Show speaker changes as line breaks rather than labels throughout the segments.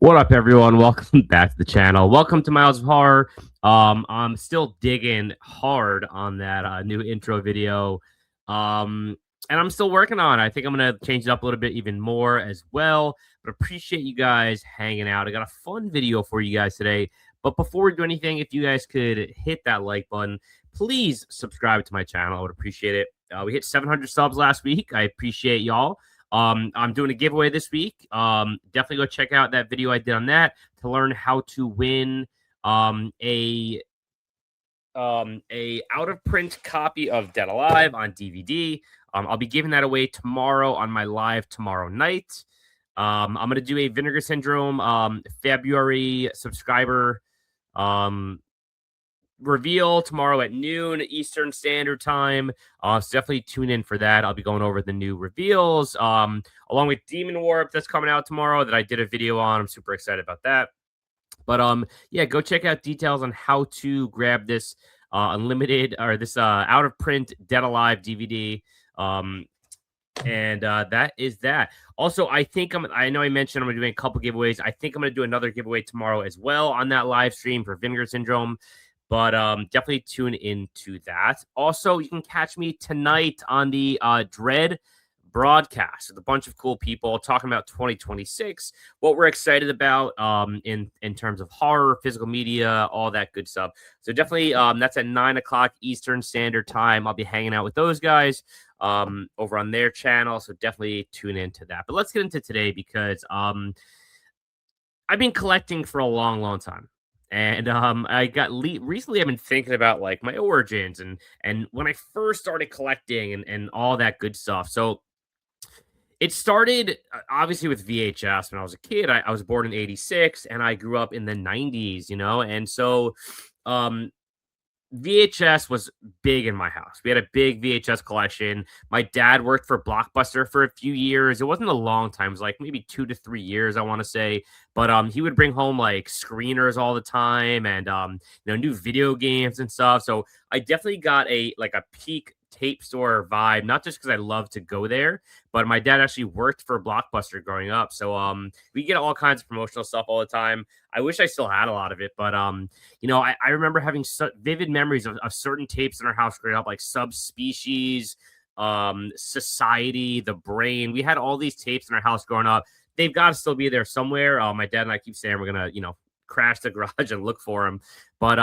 What up, everyone? Welcome back to the channel. Welcome to Miles of Horror. I'm still digging hard on that new intro video, and I'm still working on it. I think I'm gonna change it up a little bit even more as well. But appreciate you guys hanging out. I got a fun video for you guys today. But before we do anything, if you guys could hit that like button, please subscribe to my channel. I would appreciate it. We hit 700 subs last week. I appreciate y'all. I'm doing a giveaway this week. Definitely go check out that video I did on that to learn how to win a out of print copy of Dead Alive on DVD. I'll be giving that away tomorrow on my live tomorrow night. I'm gonna do a Vinegar Syndrome February subscriber reveal tomorrow at noon Eastern Standard Time. So definitely tune in for that. I'll be going over the new reveals, along with Demon Warp that's coming out tomorrow that I did a video on. I'm super excited about that. But yeah, go check out details on how to grab this unlimited or this out of print Dead Alive DVD. And that is that. Also, I know I mentioned I'm gonna be doing a couple giveaways. I think I'm gonna do another giveaway tomorrow as well on that live stream for Vinegar Syndrome. But definitely tune into that. Also, you can catch me tonight on the Dread broadcast with a bunch of cool people talking about 2026, what we're excited about in terms of horror, physical media, all that good stuff. So definitely that's at 9 o'clock Eastern Standard Time. I'll be hanging out with those guys over on their channel. So definitely tune into that. But let's get into today because I've been collecting for a long time. And I got recently. I've been thinking about like my origins and when I first started collecting and all that good stuff. So it started obviously with VHS when I was a kid. I was born in '86 and I grew up in the '90s, and so um, VHS was big in my house. We had a big VHS collection. My dad worked for Blockbuster for a few years. It wasn't a long time. It was like maybe 2 to 3 years, I want to say. But he would bring home like screeners all the time and new video games and stuff. So I definitely got a peak tape store vibe, not just because I love to go there, but my dad actually worked for Blockbuster growing up. So we get all kinds of promotional stuff all the time. I wish I still had a lot of it, but I remember having vivid memories of certain tapes in our house growing up, like Subspecies, Society, The Brain. We had all these tapes in our house growing up. They've got to still be there somewhere. My dad and I keep saying we're gonna, crash the garage and look for them. But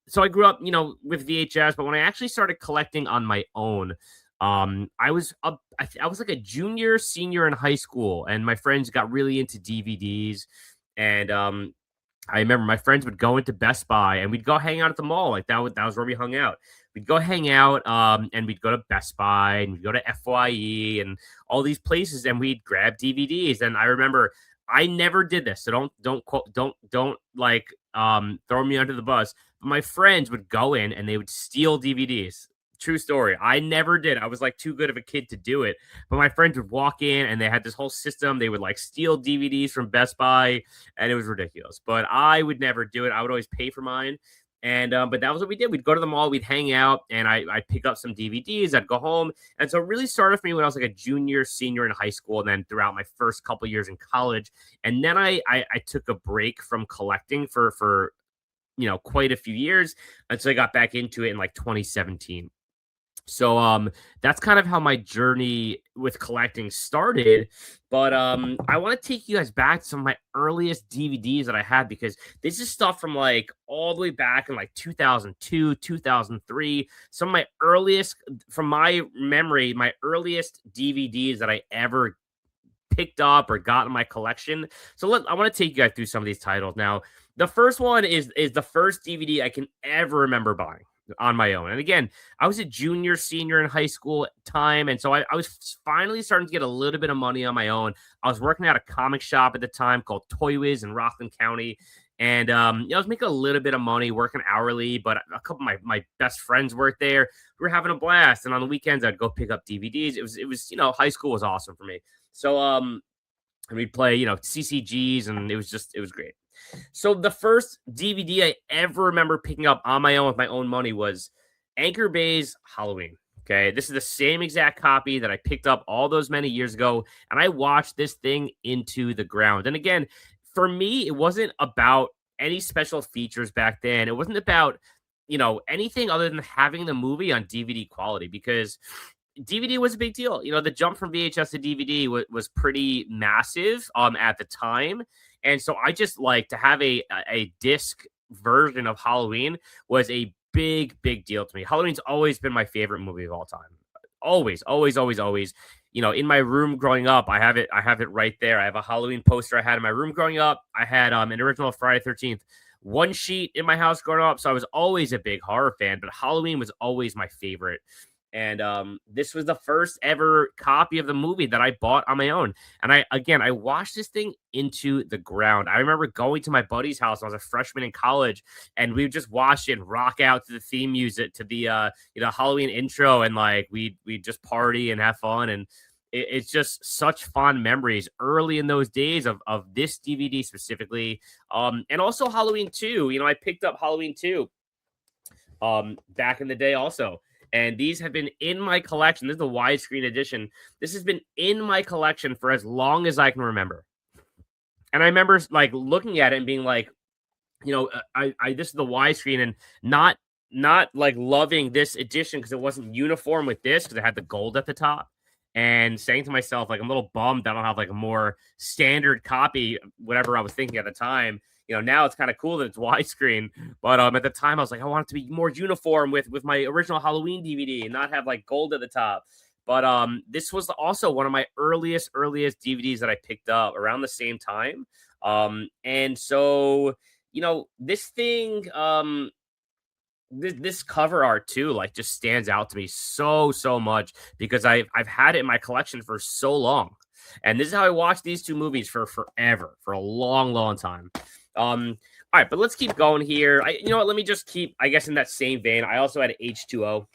so I grew up, with VHS. But when I actually started collecting on my own, I was like a junior, senior in high school, and my friends got really into DVDs, and I remember my friends would go into Best Buy and we'd go hang out at the mall. Like that was where we hung out. We'd go hang out, and we'd go to Best Buy and we'd go to FYE and all these places, and we'd grab DVDs. And I remember I never did this, so don't like throw me under the bus. But my friends would go in and they would steal DVDs. True story. I never did. I was like too good of a kid to do it. But my friends would walk in and they had this whole system. They would like steal DVDs from Best Buy, and it was ridiculous. But I would never do it. I would always pay for mine. And but that was what we did. We'd go to the mall, we'd hang out, and I'd pick up some DVDs. I'd go home, and so it really started for me when I was like a junior, senior in high school, and then throughout my first couple years in college. And then I took a break from collecting for quite a few years until I got back into it in like 2017. So that's kind of how my journey with collecting started. But I want to take you guys back to some of my earliest DVDs that I had, because this is stuff from like all the way back in like 2002, 2003. Some of my earliest, from my memory, my earliest DVDs that I ever picked up or got in my collection. So I want to take you guys through some of these titles. Now, the first one is the first DVD I can ever remember buying on my own. And again, I was a junior, senior in high school time. And so I was finally starting to get a little bit of money on my own. I was working at a comic shop at the time called Toy Wiz in Rockland County. And I was making a little bit of money working hourly, but a couple of my best friends worked there. We were having a blast. And on the weekends, I'd go pick up DVDs. It was high school was awesome for me. So and we'd play, CCGs, and it was great. So the first DVD I ever remember picking up on my own with my own money was Anchor Bay's Halloween. Okay, this is the same exact copy that I picked up all those many years ago, and I watched this thing into the ground. And again, for me, it wasn't about any special features back then. It wasn't about, anything other than having the movie on DVD quality because DVD was a big deal. The jump from VHS to DVD was pretty massive at the time. And so I just like to have a disc version of Halloween was a big deal to me. Halloween's always been my favorite movie of all time. Always, always, always, always. In my room growing up, I have it right there. I have a Halloween poster I had in my room growing up. I had an original Friday 13th one sheet in my house growing up. So I was always a big horror fan, but Halloween was always my favorite. And this was the first ever copy of the movie that I bought on my own. And I watched this thing into the ground. I remember going to my buddy's house when I was a freshman in college, and we would just watch it and rock out to the theme music, to the Halloween intro, and like we just party and have fun. And it's just such fond memories early in those days of this DVD specifically. And also Halloween 2. I picked up Halloween 2 back in the day also. And these have been in my collection. This is the widescreen edition. This has been in my collection for as long as I can remember. And I remember like looking at it and being like, I this is the widescreen, and not like loving this edition because it wasn't uniform with this because it had the gold at the top. And saying to myself, like, I'm a little bummed I don't have like a more standard copy, whatever I was thinking at the time. Now it's kind of cool that it's widescreen, but at the time I was like, I want it to be more uniform with my original Halloween DVD and not have like gold at the top. But this was also one of my earliest DVDs that I picked up around the same time. And so this thing, this cover art too, like, just stands out to me so much because I've had it in my collection for so long. And this is how I watched these two movies for forever, for a long time. All right, but let's keep going here. You know what? Let me just keep, I guess, in that same vein. I also had H2O,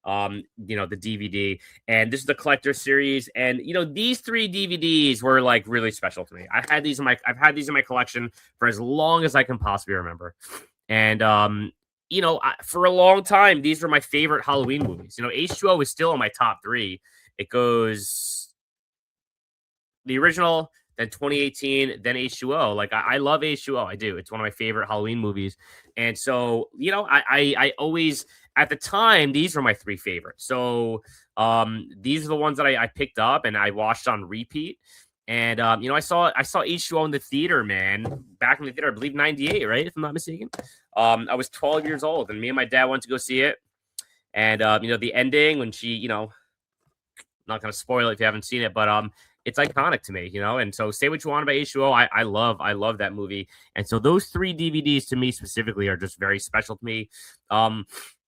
the DVD, and this is the collector series. And these three DVDs were like really special to me. I've had these in my collection for as long as I can possibly remember. And for a long time, these were my favorite Halloween movies. H2O is still in my top 3. It goes the original, then 2018, then H2O. Like, I love H2O. I do. It's one of my favorite Halloween movies. And so, I always, at the time, these were my 3 favorites. So these are the ones that I picked up and I watched on repeat. And I saw H2O in the theater, man, back in the theater, I believe 98, right? If I'm not mistaken. I was 12 years old, and me and my dad went to go see it. And the ending when she, not gonna spoil it if you haven't seen it, but it's iconic to me, and so say what you want about H2O. I love that movie. And so those 3 DVDs to me specifically are just very special to me.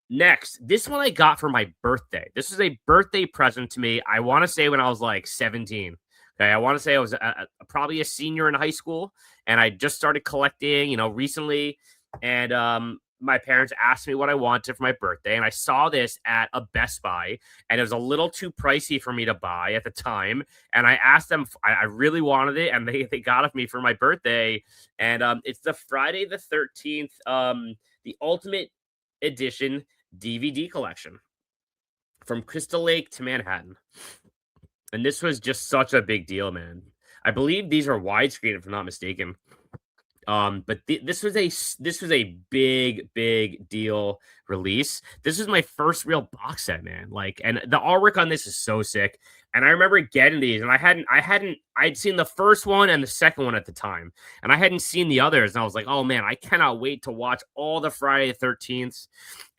Next, this one I got for my birthday. This is a birthday present to me. I want to say when I was like 17. Okay, I want to say I was probably a senior in high school, and I just started collecting, recently. And my parents asked me what I wanted for my birthday, and I saw this at a Best Buy, and it was a little too pricey for me to buy at the time. And I asked them, I really wanted it, and they got it for me for my birthday. And it's the Friday the 13th, the Ultimate Edition DVD collection from Crystal Lake to Manhattan. And this was just such a big deal, man. I believe these are widescreen, if I'm not mistaken. But this was a big deal release. This is my first real box set, man. Like, and the artwork on this is so sick. And I remember getting these, and I'd seen the first one and the second one at the time, and I hadn't seen the others. And I was like, oh man, I cannot wait to watch all the Friday the 13th.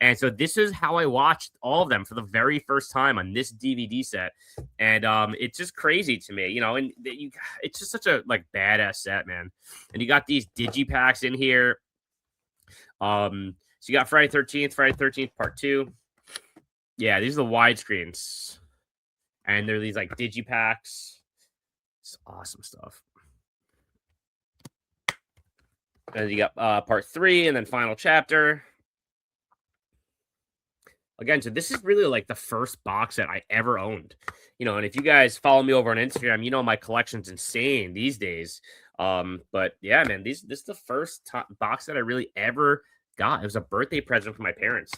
And so this is how I watched all of them for the very first time on this DVD set. And it's just crazy to me, and it's just such a like badass set, man. And you got these digipacks in here. So you got Friday 13th Part 2. Yeah, these are the widescreens. And they're these like digipacks. It's awesome stuff. And you got Part 3 and then Final Chapter. Again, so this is really like the first box set I ever owned. And if you guys follow me over on Instagram, my collection's insane these days. But yeah, man, this is the first box set I really ever got. It was a birthday present from my parents,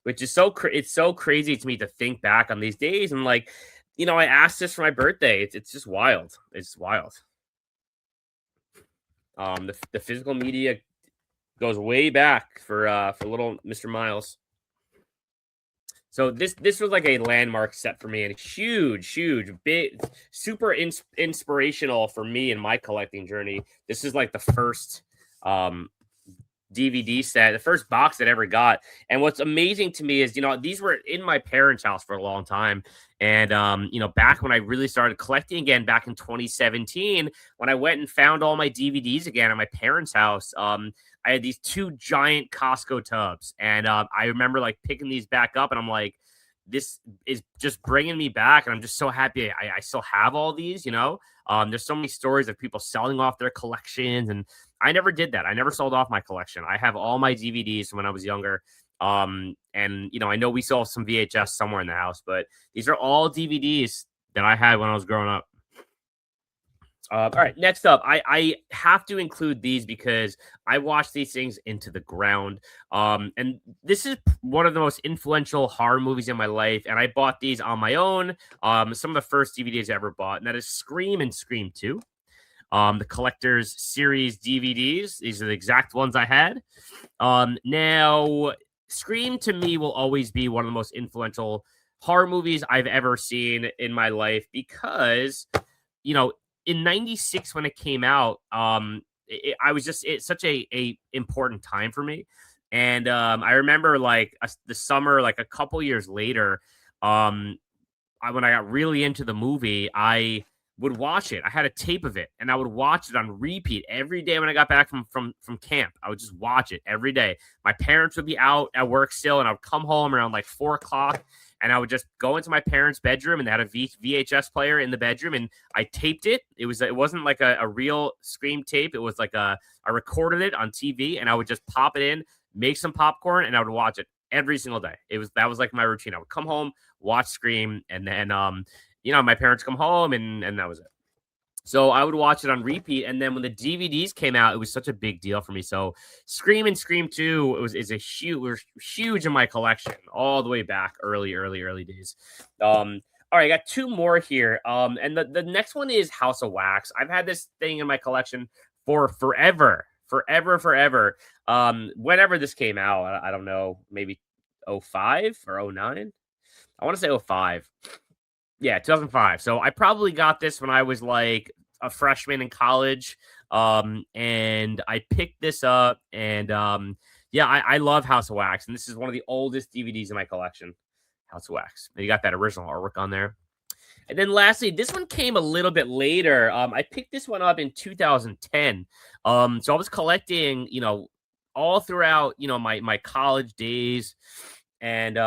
which is it's so crazy to me to think back on these days. And like, I asked this for my birthday. It's just wild. It's wild. The physical media goes way back for little Mr. Miles. So this was like a landmark set for me, and huge, big, super inspirational for me in my collecting journey. This is like the first um DVD set, the first box that I ever got. And what's amazing to me is, these were in my parents' house for a long time. And, back when I really started collecting again back in 2017, when I went and found all my DVDs again at my parents' house, I had these two giant Costco tubs. And I remember like picking these back up, and I'm like, this is just bringing me back. And I'm just so happy I still have all these. There's so many stories of people selling off their collections, and I never did that. I never sold off my collection. I have all my DVDs from when I was younger. And I know we still have some VHS somewhere in the house, but these are all DVDs that I had when I was growing up. All right, next up, I have to include these because I watched these things into the ground. And this is one of the most influential horror movies in my life, and I bought these on my own. Some of the first DVDs I ever bought, and that is Scream and Scream 2. The collector's series DVDs. These are the exact ones I had. Now, Scream to me will always be one of the most influential horror movies I've ever seen in my life because, you know, in '96 when it came out, I was just it's such a important time for me, and I remember like the summer, like a couple years later, um, when I got really into the movie, I would watch it. I had a tape of it, and I would watch it on repeat every day when I got back from camp. I would just watch it every day. My parents would be out at work still, and I would come home around like 4 o'clock, and I would just go into my parents' bedroom, and they had a VHS player in the bedroom, and I taped it. It wasn't like a real Scream tape. It was like I recorded it on TV, and I would just pop it in, make some popcorn, and I would watch it every single day. That was like my routine. I would come home, watch Scream, and then my parents come home, and that was it. So I would watch it on repeat, and then when the DVDs came out, it was such a big deal for me. So Scream and Scream 2 is a huge in my collection all the way back early days. All right, I got two more here. And the next one is House of Wax. I've had this thing in my collection for forever, forever, forever. Whenever this came out, I don't know, maybe '05 or '09. I want to say '05. Yeah, 2005. So I probably got this when I was like a freshman in college. And I picked this up, and yeah, I love House of Wax, and this is one of the oldest DVDs in my collection. House of Wax. And you got that original artwork on there. And then lastly, this one came a little bit later. I picked this one up in 2010. So I was collecting, all throughout, my college days, and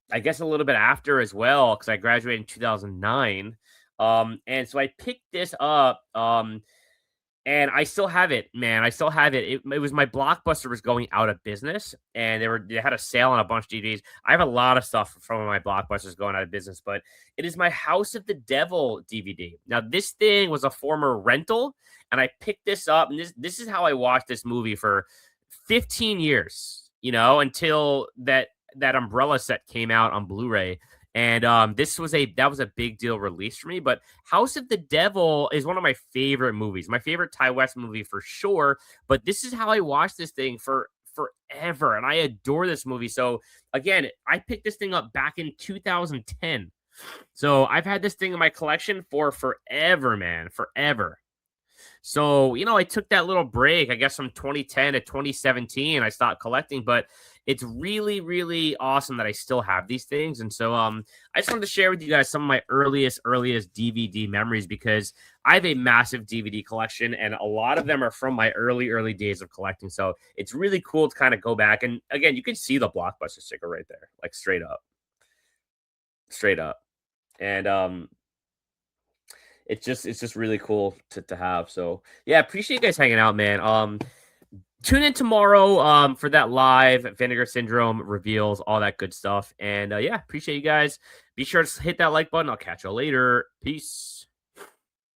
I guess a little bit after as well, because I graduated in 2009. And so I picked this up, and I still have it, man. I still have it. It was my Blockbuster was going out of business, and they had a sale on a bunch of DVDs. I have a lot of stuff from my Blockbusters going out of business, but it is my House of the Devil DVD. Now, this thing was a former rental, and I picked this up, and this is how I watched this movie for 15 years, until that Umbrella set came out on Blu-ray. And that was a big deal release for me. But House of the Devil is one of my favorite movies, my favorite Ty West movie for sure. But this is how I watched this thing for forever, and I adore this movie. So again, I picked this thing up back in 2010. So I've had this thing in my collection for forever, man, forever. So, I took that little break, I guess from 2010 to 2017. I stopped collecting, but it's really, really awesome that I still have these things. And so I just wanted to share with you guys some of my earliest DVD memories because I have a massive DVD collection, and a lot of them are from my early days of collecting. So it's really cool to kind of go back. And again, you can see the Blockbuster sticker right there, like straight up. Straight up. And it's just really cool to have. So yeah, appreciate you guys hanging out, man. Tune in tomorrow for that live Vinegar Syndrome reveals, all that good stuff. And yeah, appreciate you guys. Be sure to hit that like button. I'll catch you later. Peace.